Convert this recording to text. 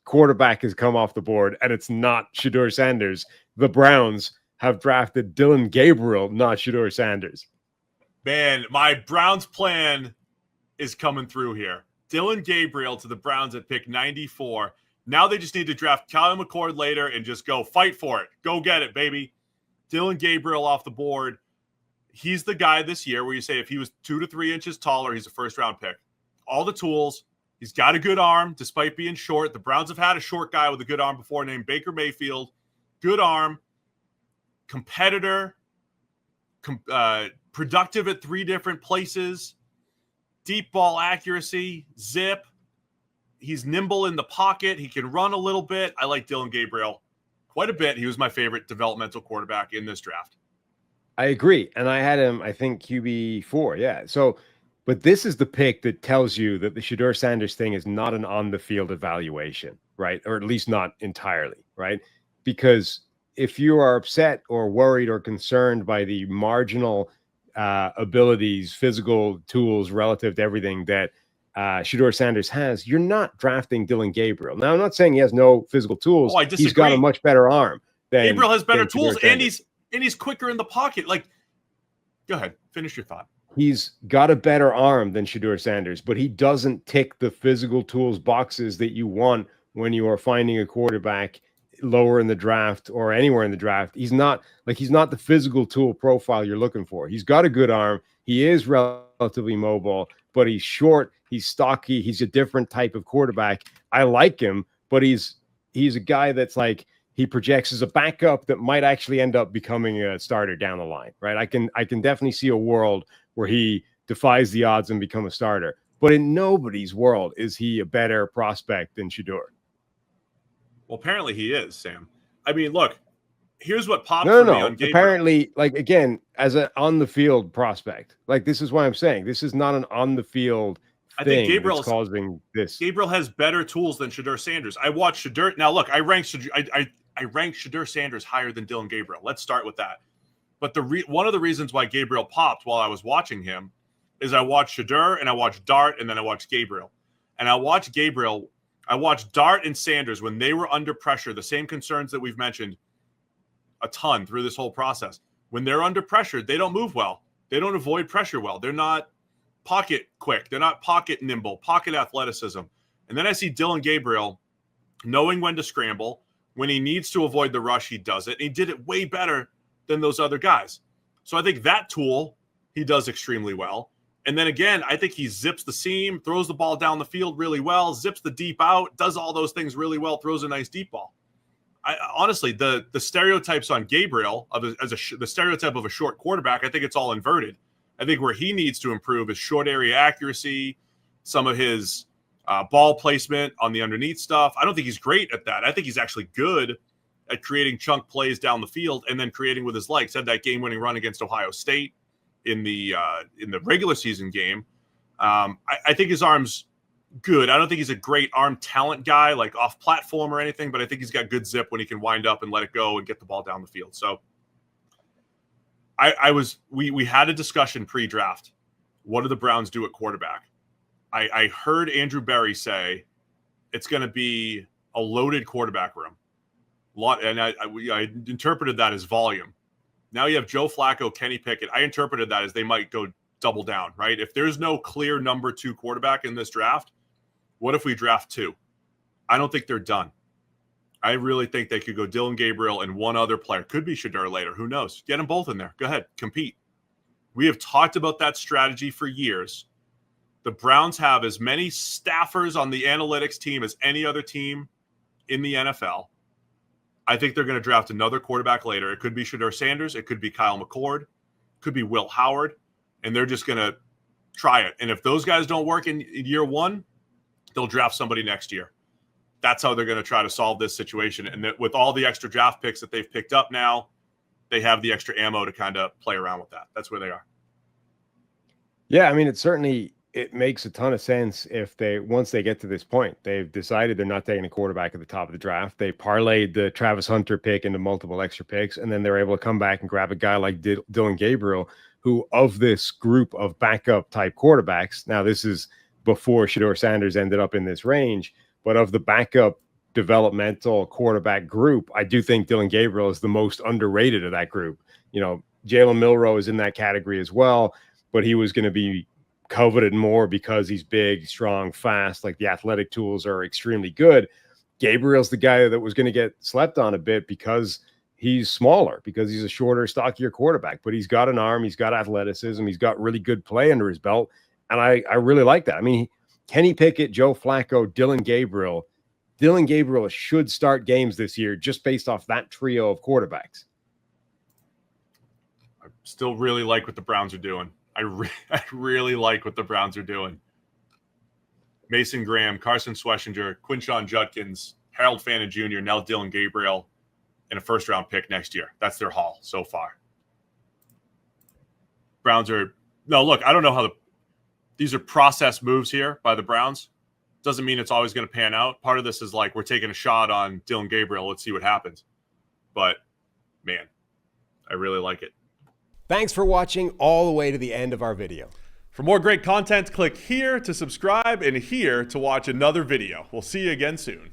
quarterback has come off the board, and it's not Shedeur Sanders. The Browns have drafted Dylan Gabriel, not Shedeur Sanders. Man, my Browns plan is coming through here. Dylan Gabriel to the Browns at pick 94. Now they just need to draft Kyle McCord later and just go fight for it. Go get it, baby. Dylan Gabriel off the board. He's the guy this year where you say if he was 2 to 3 inches taller, he's a first-round pick. All the tools. He's got a good arm despite being short. The Browns have had a short guy with a good arm before named Baker Mayfield. Good arm. Competitor. Productive at 3 different places. Deep ball accuracy. Zip. He's nimble in the pocket. He can run a little bit. I like Dylan Gabriel quite a bit. He was my favorite developmental quarterback in this draft. I agree. And I had him, I think, QB4. Yeah. So, but this is the pick that tells you that the Shedeur Sanders thing is not an on-the-field evaluation, right? Or at least not entirely, right? Because if you are upset or worried or concerned by the marginal abilities, physical tools relative to everything that Shedeur Sanders has, you're not drafting Dylan Gabriel. Now, I'm not saying he has no physical tools. Oh, I disagree. He's got a much better arm. Gabriel has better tools, and he's quicker in the pocket. Like, go ahead, finish your thought. He's got a better arm than Shedeur Sanders, but he doesn't tick the physical tools boxes that you want when you are finding a quarterback lower in the draft or anywhere in the draft. He's not the physical tool profile you're looking for. He's got a good arm. He is relatively mobile, but he's short. He's stocky. He's a different type of quarterback. I like him, but he's a guy that's like, he projects as a backup that might actually end up becoming a starter down the line, right? I can definitely see a world where he defies the odds and become a starter. But in nobody's world is he a better prospect than Shedeur. Well, apparently he is, Sam. I mean, look, here's what popped for me on Gabriel. Apparently, like, again, as an on-the-field prospect, like, this is why I'm saying this is not an on-the-field I think Gabriel that's causing this. Gabriel has better tools than Shedeur Sanders. I watched Shedeur. Now, look, I ranked Shedeur Sanders higher than Dylan Gabriel. Let's start with that. But one of the reasons why Gabriel popped while I was watching him is I watched Shedeur and I watched Dart and then I watched Gabriel. And I watched Dart and Sanders when they were under pressure, the same concerns that we've mentioned a ton through this whole process. When they're under pressure, they don't move well. They don't avoid pressure well. They're not pocket quick. They're not pocket nimble, pocket athleticism. And then I see Dylan Gabriel knowing when to scramble. When he needs to avoid the rush, he does it. And he did it way better than those other guys. So I think that tool he does extremely well. And then again, I think he zips the seam, throws the ball down the field really well, zips the deep out, does all those things really well, throws a nice deep ball. Honestly, the stereotypes on Gabriel the stereotype of a short quarterback, I think it's all inverted. I think where he needs to improve is short area accuracy, some of his ball placement on the underneath stuff. I don't think he's great at that. I think he's actually good at creating chunk plays down the field and then creating with his legs. Had that game-winning run against Ohio State in the regular season game. I think his arm's good. I don't think he's a great arm talent guy, like off platform or anything, but I think he's got good zip when he can wind up and let it go and get the ball down the field. So we had a discussion pre-draft. What do the Browns do at quarterback? I heard Andrew Berry say it's going to be a loaded quarterback room. And I interpreted that as volume. Now you have Joe Flacco, Kenny Pickett. I interpreted that as they might go double down, right? If there's no clear number 2 quarterback in this draft, what if we draft 2? I don't think they're done. I really think they could go Dylan Gabriel and one other player. Could be Shedeur later. Who knows? Get them both in there. Go ahead. Compete. We have talked about that strategy for years. The Browns have as many staffers on the analytics team as any other team in the NFL. I think they're going to draft another quarterback later. It could be Shedeur Sanders. It could be Kyle McCord. It could be Will Howard. And they're just going to try it. And if those guys don't work in year 1, they'll draft somebody next year. That's how they're going to try to solve this situation. And with all the extra draft picks that they've picked up now, they have the extra ammo to kind of play around with that. That's where they are. Yeah, I mean, it makes a ton of sense if once they get to this point, they've decided they're not taking a quarterback at the top of the draft. They parlayed the Travis Hunter pick into multiple extra picks, and then they're able to come back and grab a guy like Dylan Gabriel, who of this group of backup type quarterbacks, now this is before Shedeur Sanders ended up in this range, but of the backup developmental quarterback group, I do think Dylan Gabriel is the most underrated of that group. You know, Jalen Milroe is in that category as well, but he was going to be coveted more because he's big, strong, fast. Like, the athletic tools are extremely good. Gabriel's the guy that was going to get slept on a bit because he's smaller, because he's a shorter, stockier quarterback, but he's got an arm, he's got athleticism, he's got really good play under his belt. And I really like that. I mean, Kenny Pickett, Joe Flacco, Dylan Gabriel should start games this year just based off that trio of quarterbacks. I still really like what the Browns are doing. I really like what the Browns are doing. Mason Graham, Carson Schwessinger, Quinshon Judkins, Harold Fannin Jr., now Dylan Gabriel, and a first-round pick next year. That's their haul so far. Browns are – no, look, I don't know how these are process moves here by the Browns. Doesn't mean it's always going to pan out. Part of this is like, we're taking a shot on Dylan Gabriel. Let's see what happens. But, man, I really like it. Thanks for watching all the way to the end of our video. For more great content, click here to subscribe and here to watch another video. We'll see you again soon.